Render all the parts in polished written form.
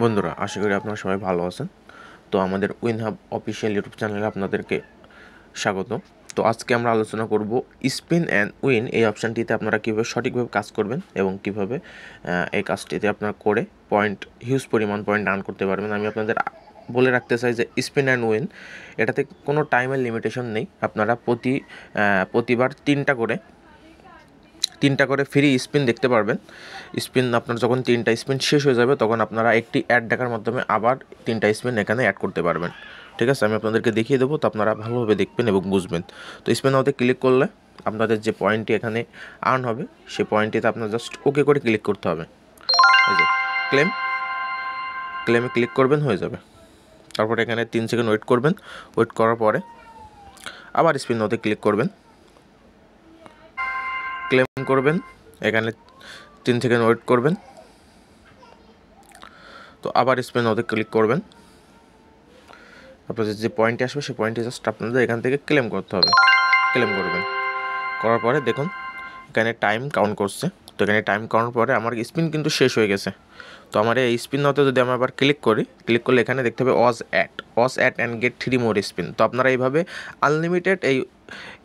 বন্ধুরা, আশা করি আপনারা সবাই ভালো আছেন। তো আমাদের উইনহাব অফিসিয়াল ইউটিউব চ্যানেলে আপনাদেরকে স্বাগত। তো আজকে আমরা আলোচনা করব স্পিন অ্যান্ড উইন এই অপশানটিতে আপনারা কীভাবে সঠিকভাবে কাজ করবেন এবং কীভাবে এই কাজটিতে আপনারা করে হিউজ পরিমাণ পয়েন্ট আর্ন করতে পারবেন। আমি আপনাদের বলে রাখতে চাই যে স্পিন অ্যান্ড উইন এটাতে কোনো টাইমের লিমিটেশন নেই। আপনারা প্রতিবার তিনটা করে ফ্রি স্পিন দেখতে পারবেন। স্পিন আপনার যখন 3টা স্পিন শেষ হয়ে যাবে তখন আপনারা একটি অ্যাড দেখার মাধ্যমে আবার 3টা স্পিন এখানে অ্যাড করতে পারবেন। ঠিক আছে, আমি আপনাদেরকে দেখিয়ে দেবো, তো আপনারা ভালোভাবে দেখবেন এবং বুঝবেন। তো স্পিন নাওতে ক্লিক করলে আপনাদের যে পয়েন্টটি এখানে আর্ন হবে সেই পয়েন্টটিতে আপনার জাস্ট ওকে করে ক্লিক করতে হবে। এই যে ক্লেমে ক্লিক করবেন, হয়ে যাবে। তারপর এখানে 3 সেকেন্ড ওয়েট করবেন। ওয়েট করার পরে আবার স্পিন নাওতে ক্লিক করবেন, ক্লেম করবেন, এখানে 3 সেকেন্ড ওয়েট করবেন। তো আবার স্পিন নাওতে ক্লিক করবেন। আপনাদের যে পয়েন্টটি আসবে সেই পয়েন্টটি জাস্ট আপনাদের এখান থেকে ক্লেম করতে হবে। ক্লেম করবেন, করার পরে দেখুন এখানে টাইম কাউন্ট করছে। তো এখানে টাইম কাউন্ট পরে আমার স্পিন কিন্তু শেষ হয়ে গেছে। তো আমার এই স্পিন নাওতে যদি আমি আবার ক্লিক করলে এখানে দেখতে হবে was add and get 3 more spin. তো আপনারা এইভাবে আনলিমিটেড এই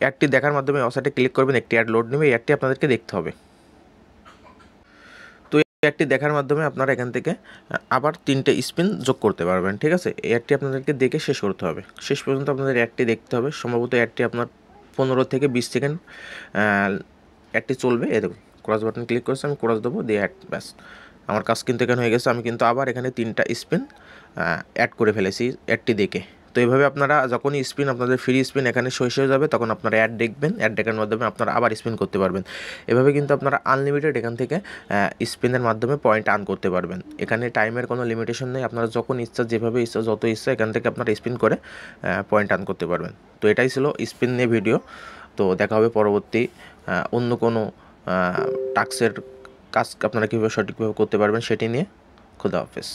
অ্যাডটি দেখার মাধ্যমে ওয়াজ অ্যাডে ক্লিক করবেন, একটি অ্যাড লোড নেবে, এই অ্যাডটি আপনাদেরকে দেখতে হবে। অ্যাডটি দেখার মাধ্যমে আপনারা এখান থেকে আবার 3টে স্পিন যোগ করতে পারবেন। ঠিক আছে, এই অ্যাডটি আপনাদেরকে দেখে শেষ করতে হবে। শেষ পর্যন্ত আপনাদের অ্যাডটি দেখতে হবে। সম্ভবত অ্যাডটি আপনার 15 থেকে 20 সেকেন্ড অ্যাডটি চলবে। এ দেখুন ক্রস বাটন ক্লিক করেছে, আমি ক্রস দেবো দিয়ে অ্যাড, ব্যাস আমার কাজ কিন্তু এখানে হয়ে গেছে। আমি কিন্তু আবার এখানে 3টা স্পিন অ্যাড করে ফেলেছি অ্যাডটি দেখে। তো এইভাবে আপনারা যখনই স্পিন আপনাদের ফ্রি স্পিন এখানে শেষ হয়ে যাবে তখন আপনারা অ্যাড দেখবেন, অ্যাড দেখার মাধ্যমে আপনারা আবার স্পিন করতে পারবেন। এভাবে কিন্তু আপনারা আনলিমিটেড এখান থেকে স্পিনের মাধ্যমে পয়েন্ট আর্ন করতে পারবেন। এখানে টাইমের কোনো লিমিটেশন নেই। আপনারা যখন ইচ্ছা, যেভাবে ইচ্ছা, যত ইচ্ছা এখান থেকে আপনারা স্পিন করে পয়েন্ট আর্ন করতে পারবেন। তো এটাই ছিল স্পিন নিয়ে ভিডিও। তো দেখা হবে পরবর্তী অন্য কোনো টাস্কের কাজ আপনারা কীভাবে সঠিকভাবে করতে পারবেন সেটি নিয়ে। খুদা হাফেজ।